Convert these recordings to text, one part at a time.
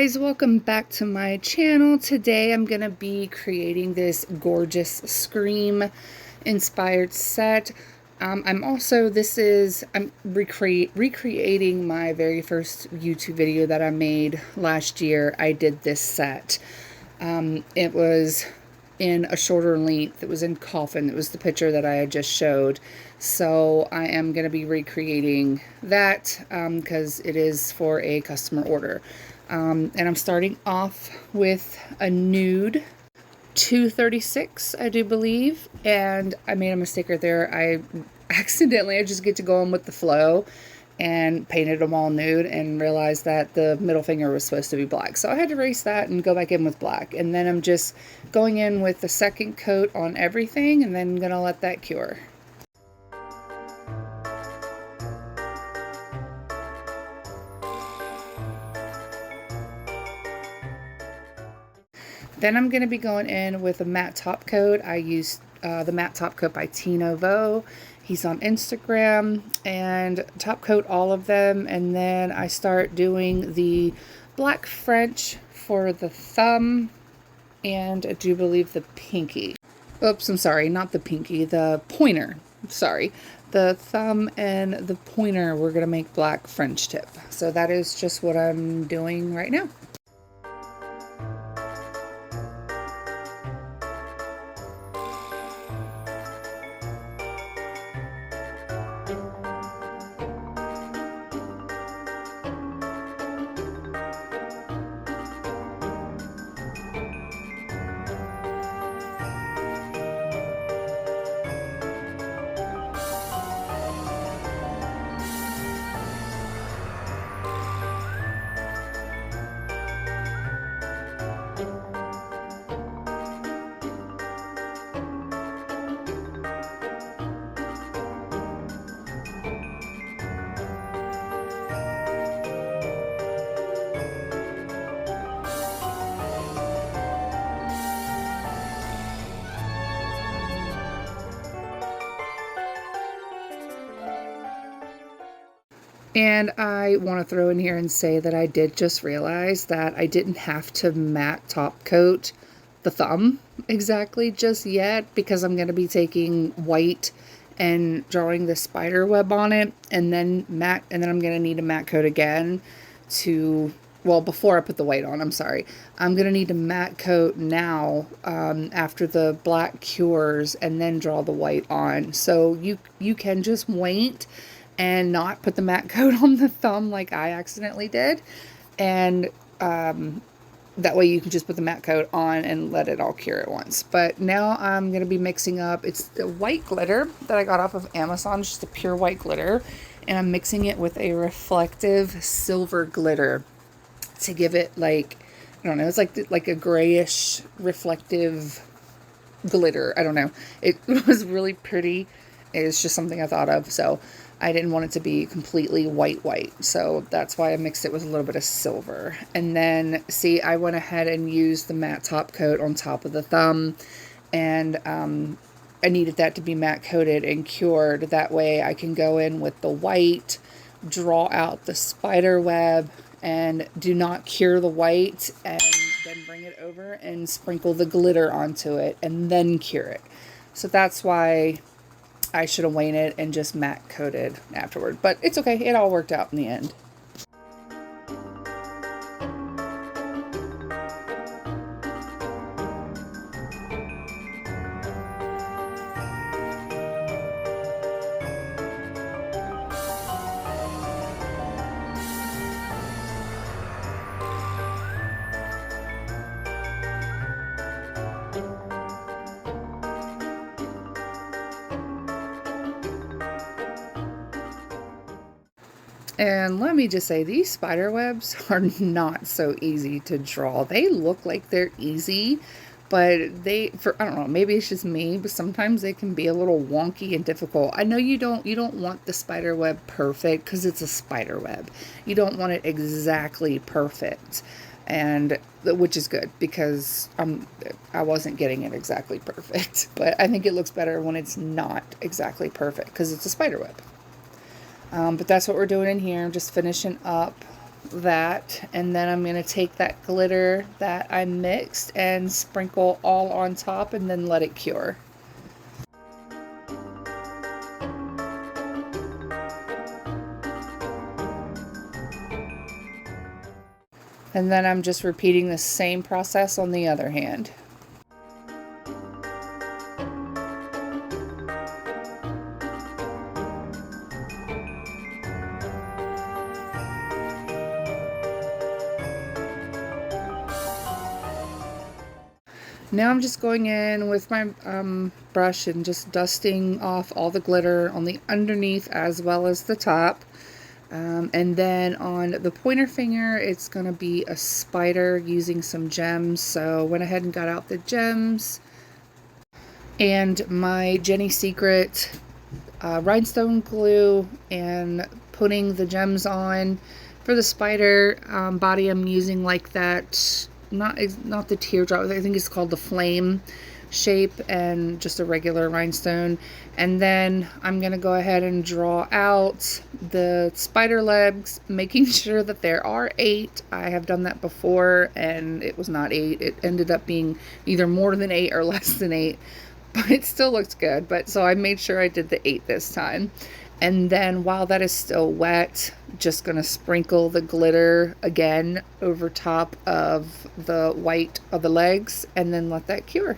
guys, welcome back to my channel. Today I'm going to be creating this gorgeous Scream inspired set. I'm recreating my very first YouTube video that I made last year. I did this set. It was in a shorter length. It was in Coffin. It was the picture that I had just showed. So I am going to be recreating that because it is for a customer order. And I'm starting off with a nude 236, I do believe. And I made a mistake right there. I just get to go on with the flow and painted them all nude and realized that the middle finger was supposed to be black. So I had to erase that and go back in with black. And then I'm just going in with the second coat on everything and then gonna let that cure. Then I'm going to be going in with a matte top coat. I used the matte top coat by Tino. He's on Instagram, and top coat all of them. And then I start doing the black French for the thumb and I do believe the pinky. Oops, I'm sorry, not the pinky, the pointer. Sorry. The thumb and the pointer we're going to make black French tip. So that is just what I'm doing right now. And I want to throw in here and say that I did just realize that I didn't have to matte top coat the thumb exactly just yet, because I'm going to be taking white and drawing the spider web on it, and then I'm going to need a matte coat again to, well, before I put the white on, I'm sorry. I'm going to need to matte coat now after the black cures and then draw the white on. So you can just wait and not put the matte coat on the thumb like I accidentally did. And that way you can just put the matte coat on and let it all cure at once. But now I'm going to be mixing up, it's the white glitter that I got off of Amazon, just a pure white glitter. And I'm mixing it with a reflective silver glitter to give it like, I don't know, it's like a grayish reflective glitter. I don't know. It was really pretty. It's just something I thought of. So I didn't want it to be completely white. So that's why I mixed it with a little bit of silver. And then, see, I went ahead and used the matte top coat on top of the thumb. And I needed that to be matte coated and cured. That way I can go in with the white, draw out the spider web, and do not cure the white. And then bring it over and sprinkle the glitter onto it and then cure it. So that's why I should have waited and just matte coated afterward. But it's okay. It all worked out in the end. And let me just say, these spider webs are not so easy to draw. They look like they're easy, but I don't know, maybe it's just me, but sometimes they can be a little wonky and difficult. I know you don't want the spider web perfect because it's a spider web. You don't want it exactly perfect, and which is good because I wasn't getting it exactly perfect. But I think it looks better when it's not exactly perfect because it's a spider web. But that's what we're doing in here. I'm just finishing up that, and then I'm going to take that glitter that I mixed and sprinkle all on top and then let it cure. And then I'm just repeating the same process on the other hand. Now I'm just going in with my brush and just dusting off all the glitter on the underneath as well as the top. And then on the pointer finger, it's going to be a spider using some gems. So went ahead and got out the gems and my Jenny Secret rhinestone glue and putting the gems on. For the spider body, I'm using like that, not the teardrop, I think it's called the flame shape, and just a regular rhinestone. And then I'm going to go ahead and draw out the spider legs, making sure that there are 8. I have done that before and it was not 8. It ended up being either more than 8 or less than 8, but it still looks good. But so I made sure I did the 8 this time. And then while that is still wet, just going to sprinkle the glitter again over top of the white of the legs and then let that cure.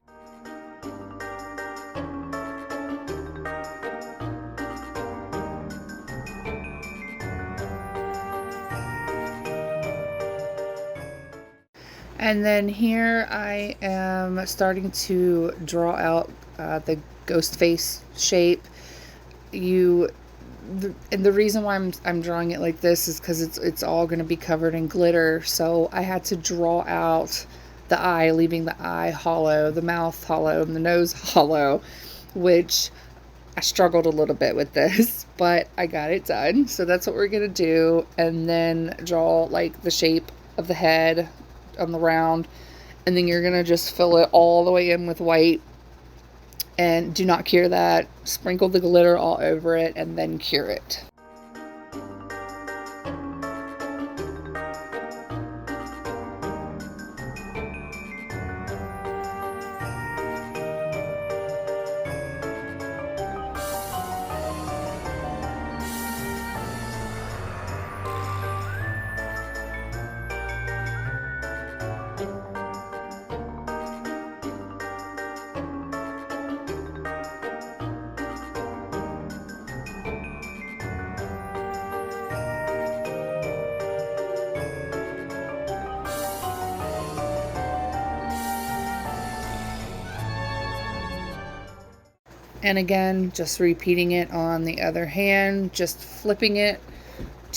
And then here I am starting to draw out the ghost face shape. And the reason why I'm drawing it like this is because it's all going to be covered in glitter. So I had to draw out the eye, leaving the eye hollow, the mouth hollow, and the nose hollow, which I struggled a little bit with this, but I got it done. So that's what we're going to do. And then draw like the shape of the head on the round. And then you're going to just fill it all the way in with white. And do not cure that. Sprinkle the glitter all over it and then cure it. And again, just repeating it on the other hand, just flipping it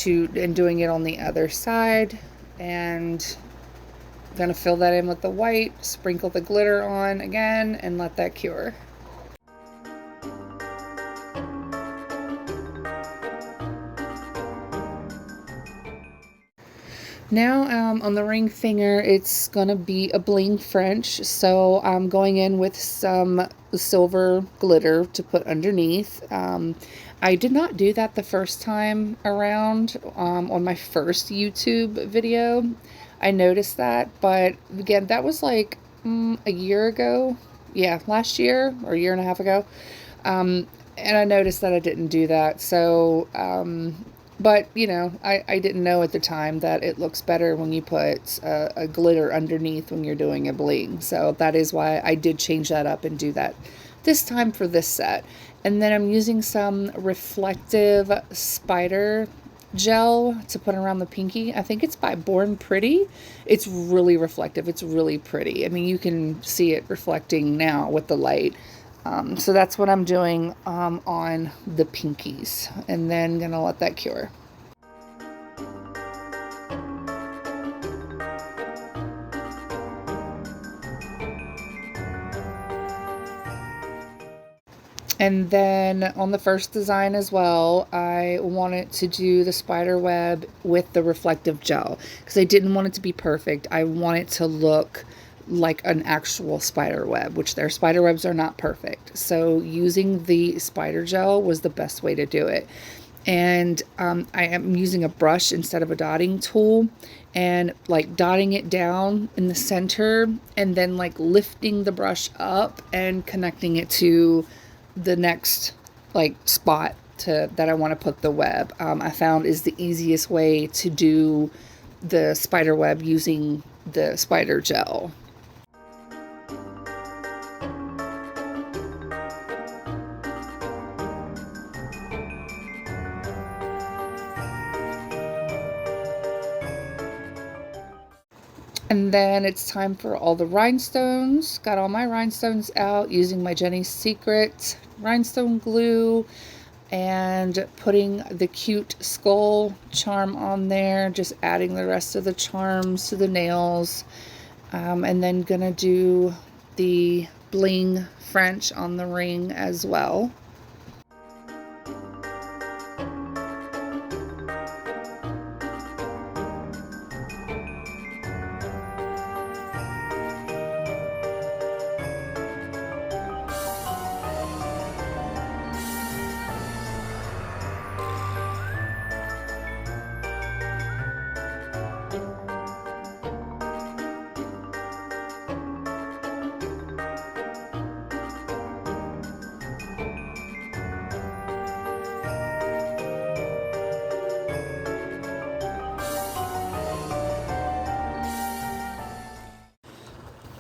and doing it on the other side. And gonna fill that in with the white, sprinkle the glitter on again, and let that cure. Now on the ring finger, it's going to be a bling French, so I'm going in with some silver glitter to put underneath. I did not do that the first time around on my first YouTube video. I noticed that, but again, that was like a year ago. Yeah, last year or a year and a half ago. And I noticed that I didn't do that, so but, you know, I didn't know at the time that it looks better when you put a glitter underneath when you're doing a bling. So that is why I did change that up and do that this time for this set. And then I'm using some reflective spider gel to put around the pinky. I think it's by Born Pretty. It's really reflective. It's really pretty. I mean, you can see it reflecting now with the light. So that's what I'm doing on the pinkies, and then gonna let that cure. And then on the first design as well, I wanted to do the spider web with the reflective gel because I didn't want it to be perfect. I want it to look like an actual spider web, which their spider webs are not perfect. So using the spider gel was the best way to do it. And I am using a brush instead of a dotting tool, and like dotting it down in the center and then like lifting the brush up and connecting it to the next like spot that I want to put the web. I found is the easiest way to do the spider web using the spider gel. And then it's time for all the rhinestones. Got all my rhinestones out using my Jenny's Secret rhinestone glue and putting the cute skull charm on there, just adding the rest of the charms to the nails. And then gonna do the bling French on the ring as well.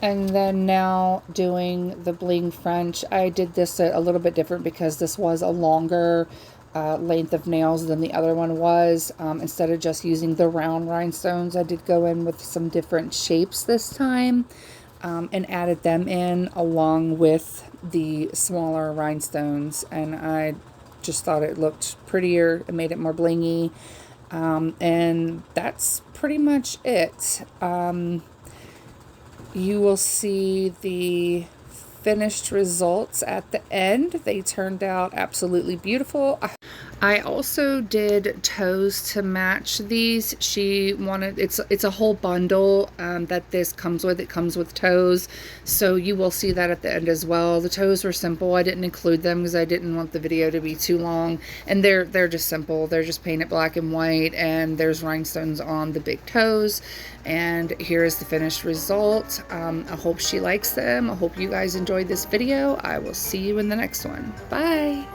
And then now doing the bling French. I did this a little bit different because this was a longer length of nails than the other one was. Instead of just using the round rhinestones, I did go in with some different shapes this time and added them in along with the smaller rhinestones. And I just thought it looked prettier. It made it more blingy. And that's pretty much it. You will see the finished results at the end. They turned out absolutely beautiful. I also did toes to match these. She wanted, it's a whole bundle that this comes with. It comes with toes, so you will see that at the end as well. The toes were simple. I didn't include them because I didn't want the video to be too long, and they're just simple. They're just painted black and white, and there's rhinestones on the big toes. And here is the finished result. I hope she likes them. I hope you guys enjoyed this video. I will see you in the next one. Bye.